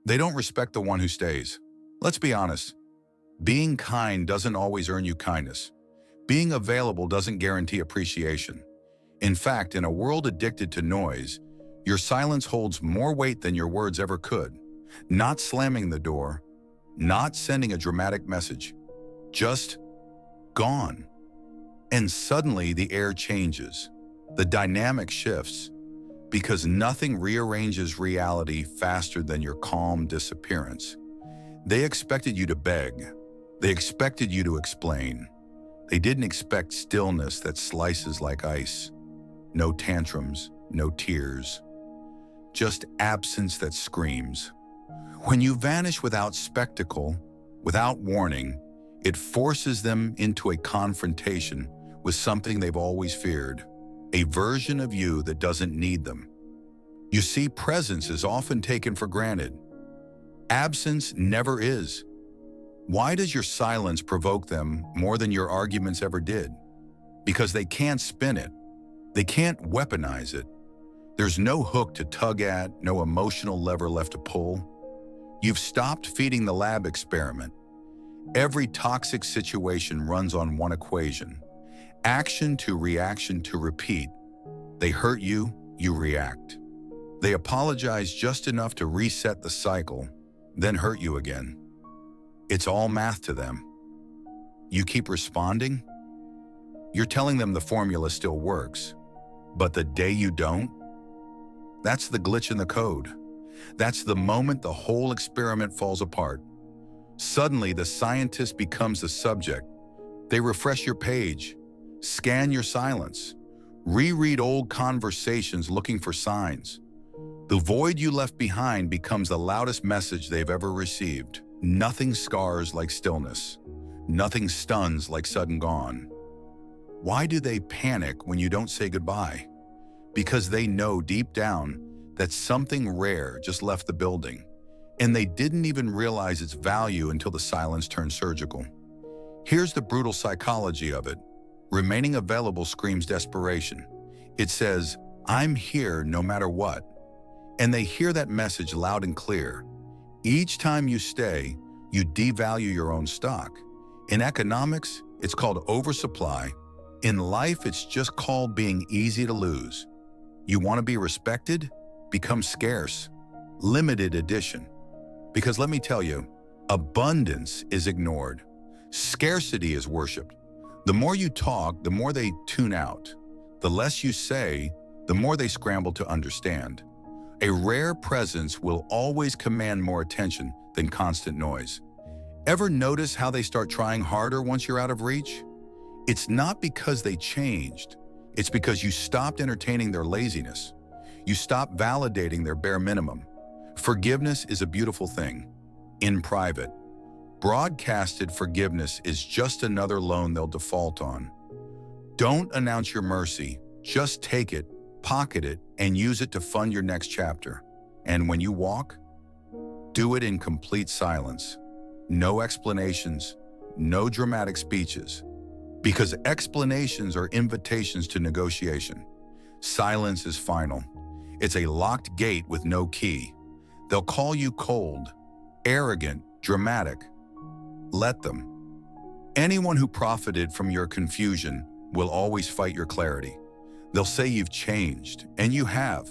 They don't respect the one who stays. Let's be honest. Being kind doesn't always earn you kindness. Being available doesn't guarantee appreciation. In fact, in a world addicted to noise, your silence holds more weight than your words ever could. Not slamming the door, not sending a dramatic message, just gone. And suddenly the air changes. The dynamic shifts because nothing rearranges reality faster than your calm disappearance. They expected you to beg. They expected you to explain. They didn't expect stillness that slices like ice. No tantrums, no tears. Just absence that screams. When you vanish without spectacle, without warning, it forces them into a confrontation with something they've always feared, a version of you that doesn't need them. You see, presence is often taken for granted. Absence never is. Why does your silence provoke them more than your arguments ever did? Because they can't spin it. They can't weaponize it. There's no hook to tug at, no emotional lever left to pull. You've stopped feeding the lab experiment. Every toxic situation runs on one equation. Action to reaction to repeat. They hurt you, you react. They apologize just enough to reset the cycle, then hurt you again. It's all math to them. You keep responding? You're telling them the formula still works. But the day you don't, that's the glitch in the code. That's the moment the whole experiment falls apart. Suddenly, the scientist becomes the subject. They refresh your page, scan your silence, reread old conversations looking for signs. The void you left behind becomes the loudest message they've ever received. Nothing scars like stillness. Nothing stuns like sudden gone. Why do they panic when you don't say goodbye? Because they know deep down that something rare just left the building, and they didn't even realize its value until the silence turned surgical. Here's the brutal psychology of it. Remaining available screams desperation. It says, I'm here no matter what. And they hear that message loud and clear. Each time you stay, you devalue your own stock. In economics, it's called oversupply. In life, it's just called being easy to lose. You want to be respected? Become scarce. Limited edition. Because let me tell you, abundance is ignored. Scarcity is worshipped. The more you talk, the more they tune out. The less you say, the more they scramble to understand. A rare presence will always command more attention than constant noise. Ever notice how they start trying harder once you're out of reach? It's not because they changed. It's because you stopped entertaining their laziness. You stopped validating their bare minimum. Forgiveness is a beautiful thing. In private. Broadcasted forgiveness is just another loan they'll default on. Don't announce your mercy. Just take it, pocket it, and use it to fund your next chapter. And when you walk, do it in complete silence. No explanations, no dramatic speeches. Because explanations are invitations to negotiation. Silence is final. It's a locked gate with no key. They'll call you cold, arrogant, dramatic. Let them. Anyone who profited from your confusion will always fight your clarity. They'll say you've changed, and you have.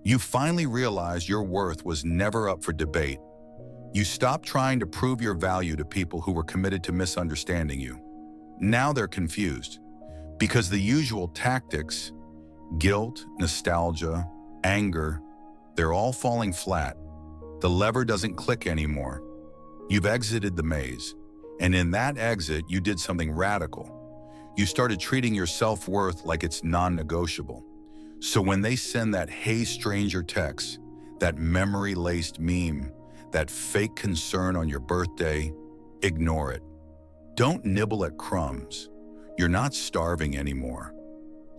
You finally realized your worth was never up for debate. You stopped trying to prove your value to people who were committed to misunderstanding you. Now they're confused, because the usual tactics, guilt, nostalgia, anger, they're all falling flat. The lever doesn't click anymore. You've exited the maze, and in that exit, you did something radical. You started treating your self-worth like it's non-negotiable. So when they send that "Hey stranger" text, that memory-laced meme, that fake concern on your birthday, ignore it. Don't nibble at crumbs. You're not starving anymore.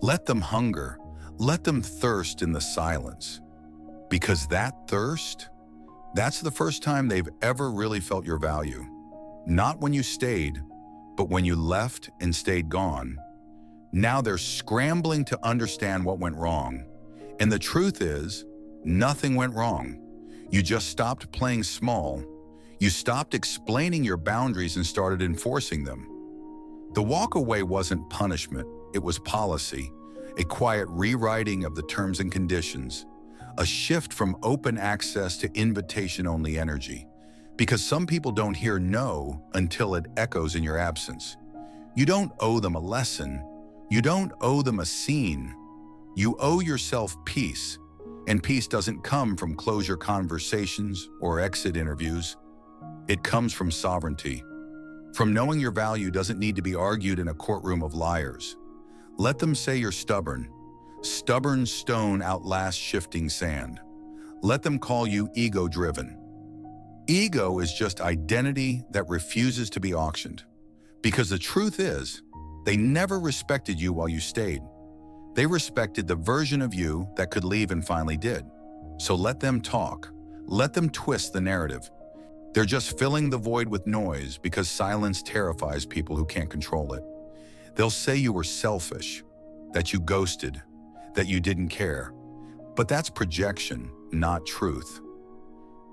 Let them hunger. Let them thirst in the silence. Because that thirst, that's the first time they've ever really felt your value. Not when you stayed, but when you left and stayed gone. Now they're scrambling to understand what went wrong. And the truth is, nothing went wrong. You just stopped playing small. You stopped explaining your boundaries and started enforcing them. The walk away wasn't punishment, it was policy, a quiet rewriting of the terms and conditions, a shift from open access to invitation-only energy. Because some people don't hear no until it echoes in your absence. You don't owe them a lesson. You don't owe them a scene. You owe yourself peace. And peace doesn't come from closure conversations or exit interviews. It comes from sovereignty. From knowing your value doesn't need to be argued in a courtroom of liars. Let them say you're stubborn. Stubborn stone outlasts shifting sand. Let them call you ego-driven. Ego is just identity that refuses to be auctioned. Because the truth is, they never respected you while you stayed. They respected the version of you that could leave and finally did. So let them talk. Let them twist the narrative. They're just filling the void with noise because silence terrifies people who can't control it. They'll say you were selfish, that you ghosted, that you didn't care. But that's projection, not truth.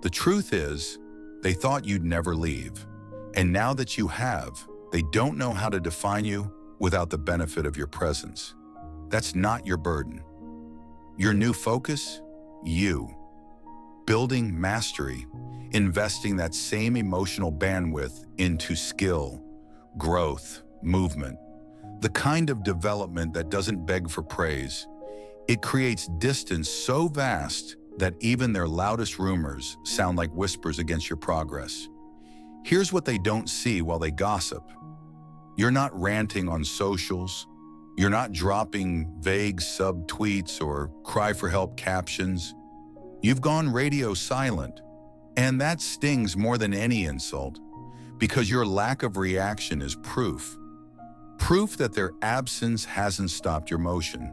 The truth is, they thought you'd never leave. And now that you have, they don't know how to define you without the benefit of your presence. That's not your burden. Your new focus? You. Building mastery, investing that same emotional bandwidth into skill, growth, movement. The kind of development that doesn't beg for praise. It creates distance so vast that even their loudest rumors sound like whispers against your progress. Here's what they don't see while they gossip. You're not ranting on socials. You're not dropping vague sub-tweets or cry for help captions. You've gone radio silent, and that stings more than any insult because your lack of reaction is proof. Proof that their absence hasn't stopped your motion,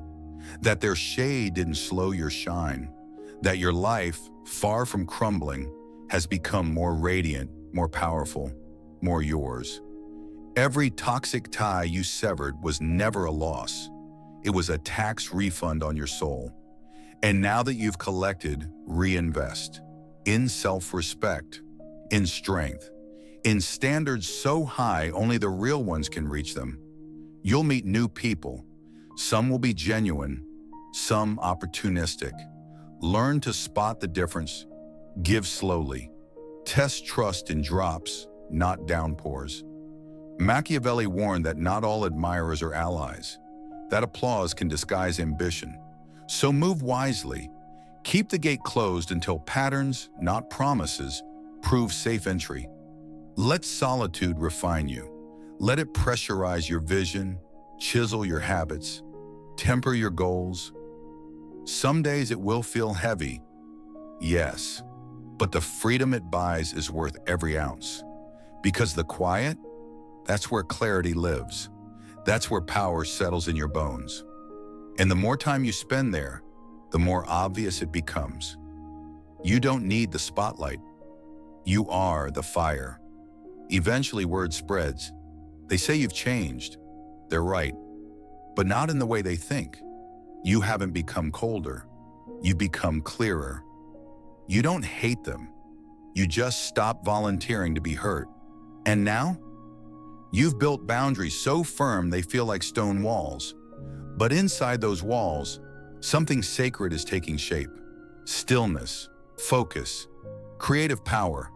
that their shade didn't slow your shine, that your life, far from crumbling, has become more radiant, more powerful, more yours. Every toxic tie you severed was never a loss. It was a tax refund on your soul. And now that you've collected, reinvest in self-respect, in strength, in standards so high only the real ones can reach them. You'll meet new people. Some will be genuine, some opportunistic. Learn to spot the difference. Give slowly. Test trust in drops, not downpours. Machiavelli warned that not all admirers are allies. That applause can disguise ambition. So move wisely. Keep the gate closed until patterns, not promises, prove safe entry. Let solitude refine you. Let it pressurize your vision, chisel your habits, temper your goals. Some days it will feel heavy, yes, but the freedom it buys is worth every ounce. Because the quiet, that's where clarity lives. That's where power settles in your bones. And the more time you spend there, the more obvious it becomes. You don't need the spotlight. You are the fire. Eventually word spreads. They say you've changed. They're right. But not in the way they think. You haven't become colder. You've become clearer. You don't hate them. You just stop volunteering to be hurt. And now? You've built boundaries so firm they feel like stone walls. But inside those walls, something sacred is taking shape. Stillness, focus, creative power.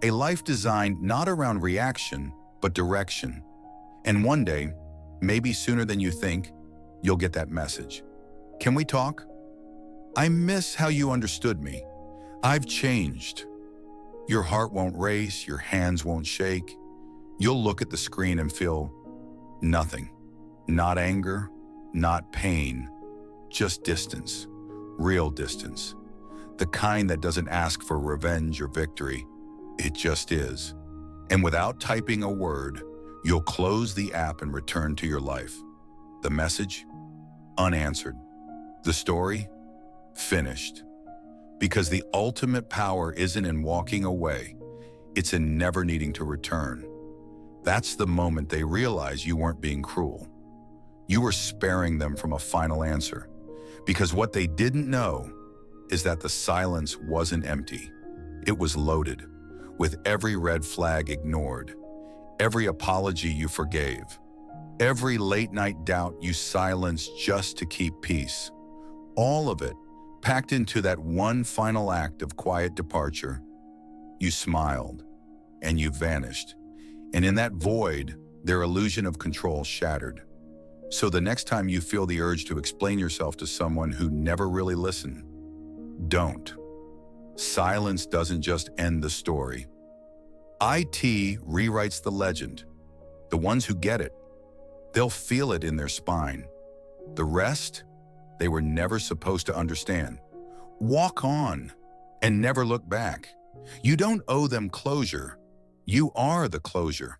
A life designed not around reaction, but direction. And one day, maybe sooner than you think, you'll get that message. Can we talk? I miss how you understood me. I've changed. Your heart won't race, your hands won't shake. You'll look at the screen and feel nothing. Not anger, not pain, just distance, real distance. The kind that doesn't ask for revenge or victory. It just is. And without typing a word, you'll close the app and return to your life. The message? Unanswered. The story? Finished. Because the ultimate power isn't in walking away, it's in never needing to return. That's the moment they realize you weren't being cruel. You were sparing them from a final answer. Because what they didn't know is that the silence wasn't empty. It was loaded, with every red flag ignored, every apology you forgave, every late-night doubt you silenced just to keep peace. All of it packed into that one final act of quiet departure. You smiled, and you vanished. And in that void, their illusion of control shattered. So the next time you feel the urge to explain yourself to someone who never really listened, don't. Silence doesn't just end the story. IT rewrites the legend. The ones who get it, they'll feel it in their spine. The rest, they were never supposed to understand. Walk on and never look back. You don't owe them closure. You are the closure.